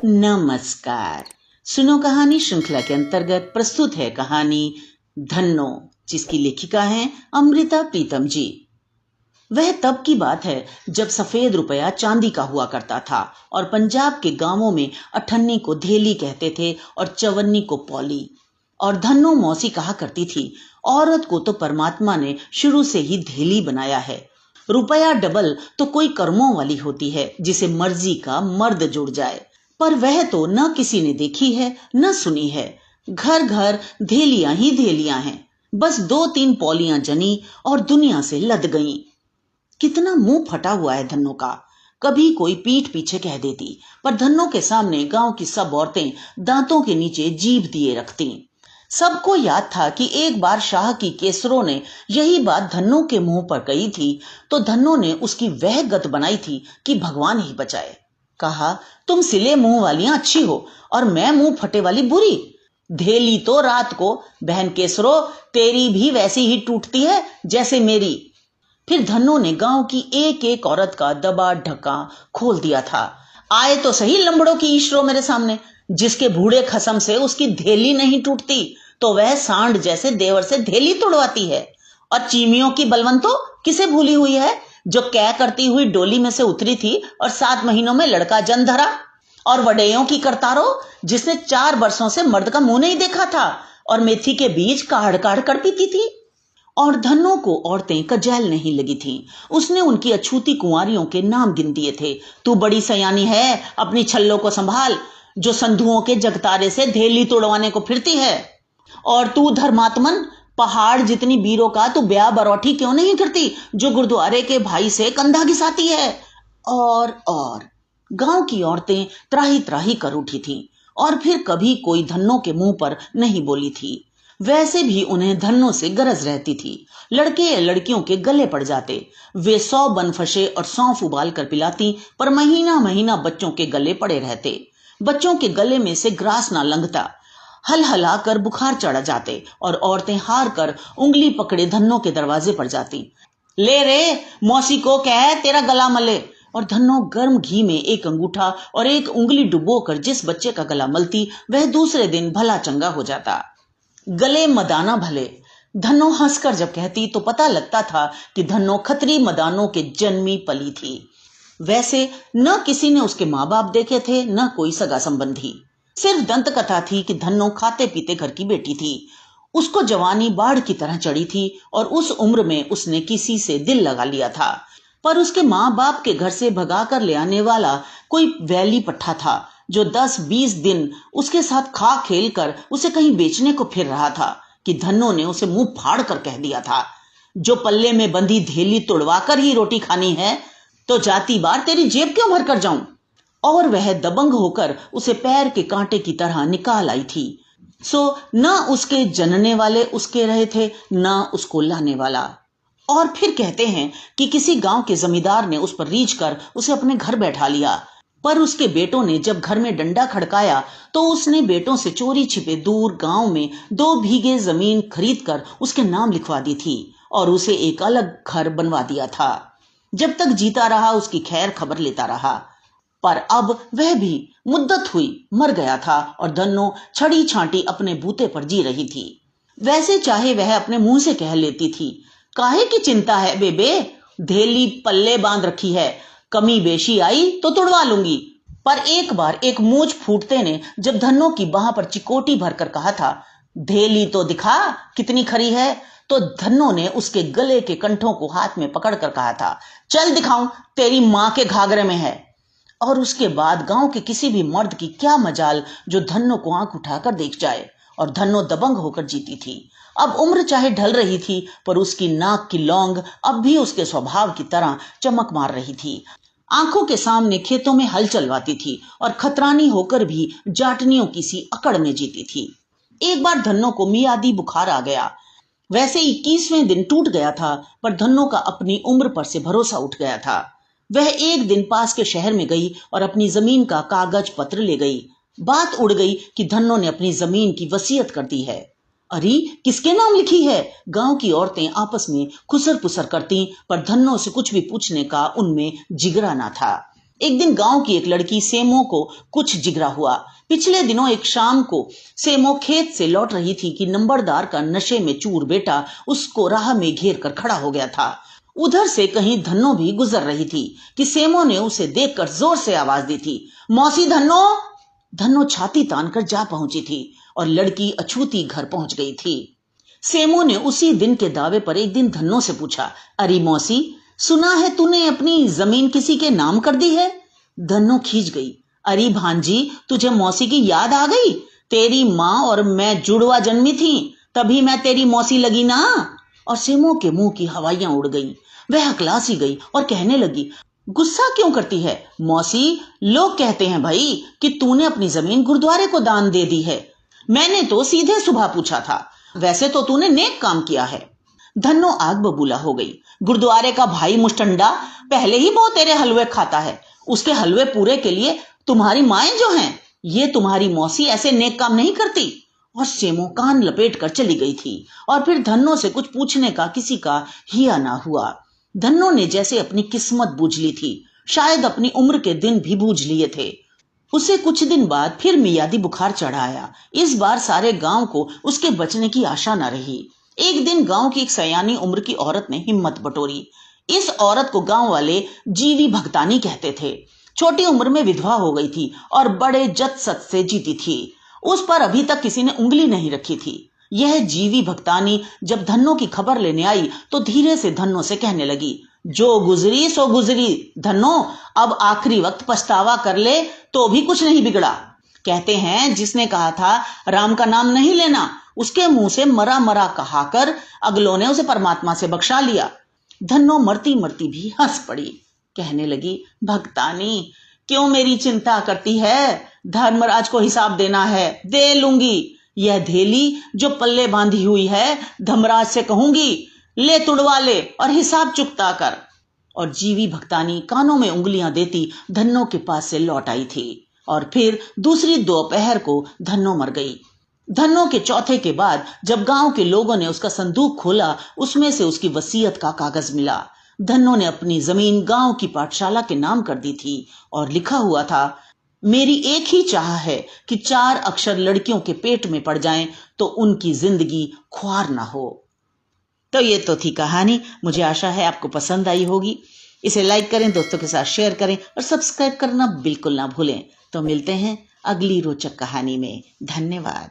नमस्कार। सुनो कहानी श्रृंखला के अंतर्गत प्रस्तुत है कहानी धन्नो, जिसकी लेखिका हैं अमृता प्रीतम जी। वह तब की बात है जब सफेद रुपया चांदी का हुआ करता था और पंजाब के गांवों में अठन्नी को धेली कहते थे और चवन्नी को पौली। और धन्नो मौसी कहा करती थी, औरत को तो परमात्मा ने शुरू से ही धेली बनाया है। रुपया डबल तो कोई कर्मों वाली होती है जिसे मर्जी का मर्द जुड़ जाए, पर वह तो न किसी ने देखी है न सुनी है। घर घर धेलियां ही धेलियां हैं। बस 2-3 पौलियां जनी और दुनिया से लद गईं। कितना मुंह फटा हुआ है धन्नो का। कभी कोई पीठ पीछे कह देती, पर धन्नो के सामने गांव की सब औरतें दांतों के नीचे जीभ दिए रखती। सबको याद था कि एक बार शाह की केसरों ने यही बात धन्नो के मुंह पर कही थी, तो धन्नो ने उसकी वह गत बनाई थी कि भगवान ही बचाए। कहा, तुम सिले मुंह वालियां अच्छी हो और मैं मुंह फटे वाली बुरी। धेली तो रात को, बहन केसरो तेरी भी वैसी ही टूटती है जैसे मेरी। फिर धन्नो ने गांव की एक एक औरत का दबा ढक्का खोल दिया था। आए तो सही लंबड़ों की ईशरो मेरे सामने, जिसके बूढ़े खसम से उसकी धेली नहीं टूटती तो वह सांड जैसे देवर से धेली तोड़वाती है। और चीमियों की बलवंतो किसे भूली हुई है, जो कै करती हुई डोली में से उतरी थी और 7 महीनों में लड़का जन धरा। और वडेयों की करतारो, जिसने 4 बरसों से मर्द का मुंह नहीं देखा था और मेथी के बीज काढ़ काढ़ कर पीती थी। और धन्नो को औरतें कजैल नहीं लगी थीं। उसने उनकी अछूती कुंवारियों के नाम गिन दिए थे। तू बड़ी सयानी है, अपनी छल्लों को संभाल, जो संधुओं के जगतारे से धेली तोड़वाने को फिरती है। और तू धर्मात्मन, पहाड़ जितनी बीरों का तू ब्याह बरौठी क्यों नहीं करती, जो गुरुद्वारे के भाई से कंधा घिसाती है। और गांव की औरतें त्राही त्राही कर उठी थीं और फिर कभी कोई धन्नो के मुंह पर नहीं बोली थी। वैसे भी उन्हें धन्नो से गरज रहती थी। लड़के या लड़कियों के गले पड़ जाते, वे 100 बनफशे और सौंफ उबाल कर पिलाती, पर महीना महीना बच्चों के गले पड़े रहते। बच्चों के गले में से ग्रास ना लंघता, हल हला कर बुखार चढ़ जाते और औरतें हार कर उंगली पकड़े धन्नो के दरवाजे पर जाती। ले रे, मौसी को कह तेरा गला मले। और धन्नो गर्म घी में एक अंगूठा और एक उंगली डुबोकर जिस बच्चे का गला मलती, वह दूसरे दिन भला चंगा हो जाता। गले मदाना भले, धन्नो हंसकर जब कहती तो पता लगता था कि धन्नो खत्री मदानों के जन्मी पली थी। वैसे न किसी ने उसके माँ बाप देखे थे, न कोई सगा संबंधी। सिर्फ दंत कथा थी कि धन्नो खाते पीते घर की बेटी थी। उसको जवानी बाढ़ की तरह चढ़ी थी और उस उम्र में उसने किसी से दिल लगा लिया था। पर उसके माँ बाप के घर से भगा कर ले आने वाला कोई वैली पट्ठा था, जो 10-20 दिन उसके साथ खा खेल कर उसे कहीं बेचने को फिर रहा था कि धन्नो ने उसे मुंह फाड़ कर कह दिया था, जो पल्ले में बंधी धेली तोड़वा कर ही रोटी खानी है तो जाती बार तेरी जेब क्यों भर कर जाऊं। और वह दबंग होकर उसे पैर के कांटे की तरह निकाल आई थी। सो न उसके जनने वाले उसके रहे थे, न उसको लाने वाला। और फिर कहते हैं कि किसी गांव के जमींदार ने उस पर रीझ कर उसे अपने घर बैठा लिया, पर उसके बेटों ने जब घर में डंडा खड़काया तो उसने बेटों से चोरी छिपे दूर गांव में 2 बीघे जमीन खरीद कर उसके नाम लिखवा दी थी और उसे एक अलग घर बनवा दिया था। जब तक जीता रहा उसकी खैर खबर लेता रहा, पर अब वह भी मुद्दत हुई मर गया था और धन्नो छड़ी छांटी अपने बूते पर जी रही थी। वैसे चाहे वह अपने मुंह से कह लेती थी, काहे की चिंता है बेबे, धेली पल्ले बांध रखी है, कमी बेशी आई तो तुड़वा लूंगी। पर एक बार एक मूंछ फूटते ने जब धन्नो की बाह पर चिकोटी भरकर कहा था, धेली तो दिखा कितनी खरी है, तो धन्नो ने उसके गले के कंठों को हाथ में पकड़कर कहा था, चल दिखाऊं तेरी मां के घाघरे में है। और उसके बाद गांव के किसी भी मर्द की क्या मजाल जो धन्नो को आंख उठाकर देख जाए। और धन्नो दबंग होकर जीती थी। अब उम्र चाहे ढल रही थी, पर उसकी नाक की लौंग अब भी उसके स्वभाव की तरह चमक मार रही थी। आंखों के सामने खेतों में हल चलवाती थी और खतरानी होकर भी जाटनियों की सी अकड़ में जीती थी। एक बार धन्नो को मियादी बुखार आ गया। वैसे 21वें दिन टूट गया था, पर धन्नो का अपनी उम्र पर से भरोसा उठ गया था। वह एक दिन पास के शहर में गई और अपनी जमीन का कागज पत्र ले गई। बात उड़ गई कि धन्नो ने अपनी जमीन की वसीयत कर दी है। अरे किसके नाम लिखी है? गांव की औरतें आपस में खुसर पुसर करती, पर धन्नो से कुछ भी पूछने का उनमें जिगरा ना था। एक दिन गांव की एक लड़की सेमो को कुछ जिगरा हुआ। पिछले दिनों एक शाम को सेमो खेत से लौट रही थी कि नंबरदार का नशे में चूर बेटा उसको राह में घेर कर खड़ा हो गया था। उधर से कहीं धन्नो भी गुजर रही थी कि सेमो ने उसे देखकर जोर से आवाज दी थी, मौसी धन्नो। धन्नो छाती तानकर जा पहुंची थी और लड़की अछूती घर पहुंच गई थी। सेमो ने उसी दिन के दावे पर एक दिन धन्नो से पूछा, अरे मौसी, सुना है तूने अपनी जमीन किसी के नाम कर दी है? धन्नो खींच गई, अरे भांजी, तुझे मौसी की याद आ गई? तेरी माँ और मैं जुड़वा जन्मी थी, तभी मैं तेरी मौसी लगी ना। और सेमो के मुंह की हवाइयां उड़ गईं। वह हकलासी गई और कहने लगी, गुस्सा क्यों करती है मौसी? लोग कहते हैं भाई कि तूने अपनी जमीन गुरुद्वारे को दान दे दी है। मैंने तो सीधे सुबह पूछा था, वैसे तो तूने नेक काम किया है। धन्नो आग बबूला हो गई। गुरुद्वारे का भाई मुस्टंडा पहले ही वो तेरे हलवे खाता है, उसके हलवे पूरे के लिए तुम्हारी माएं जो हैं, ये तुम्हारी मौसी ऐसे नेक काम नहीं करती। और सेमो कान लपेट कर चली गई थी और फिर धन्नो से कुछ पूछने का किसी का हिया ना हुआ। धन्नो ने जैसे अपनी किस्मत बूझ ली थी, शायद अपनी उम्र के दिन भी बूझ लिए थे। उसे कुछ दिन बाद फिर मियादी बुखार चढ़ा आया। इस बार सारे गांव को उसके बचने की आशा न रही। एक दिन गांव की एक सयानी उम्र की औरत ने हिम्मत बटोरी। इस औरत को गांव वाले जीवी भगतानी कहते थे। छोटी उम्र में विधवा हो गई थी और बड़े जत सत से जीती थी। उस पर अभी तक किसी ने उंगली नहीं रखी थी। यह जीवी भगतानी जब धन्नो की खबर लेने आई तो धीरे से धन्नो से कहने लगी, जो गुजरी सो गुजरी धन्नो, अब आखिरी वक्त पछतावा कर ले तो भी कुछ नहीं बिगड़ा। कहते हैं जिसने कहा था राम का नाम नहीं लेना, उसके मुंह से मरा मरा कहाकर अगलों ने उसे परमात्मा से बख्शा लिया। धन्नो मरती मरती भी हंस पड़ी। कहने लगी, भगतानी क्यों मेरी चिंता करती है? धर्मराज को हिसाब देना है, दे लूंगी। यह धेली जो पल्ले बांधी हुई है, धर्मराज से कहूंगी ले तुड़वा ले और हिसाब चुकता कर। और जीवी भगतानी कानों में उंगलियां देती धन्नो के पास से लौट आई थी। और फिर दूसरी दोपहर को धन्नो मर गई। धन्नो के चौथे के बाद जब गांव के लोगों ने उसका संदूक खोला, उसमें से उसकी वसीयत का कागज मिला। धन्नो ने अपनी जमीन गांव की पाठशाला के नाम कर दी थी और लिखा हुआ था, मेरी एक ही चाह है कि 4 अक्षर लड़कियों के पेट में पड़ जाएं तो उनकी जिंदगी ख्वार ना हो। तो ये तो थी कहानी। मुझे आशा है आपको पसंद आई होगी। इसे लाइक करें, दोस्तों के साथ शेयर करें और सब्सक्राइब करना बिल्कुल ना भूलें। तो मिलते हैं अगली रोचक कहानी में। धन्यवाद।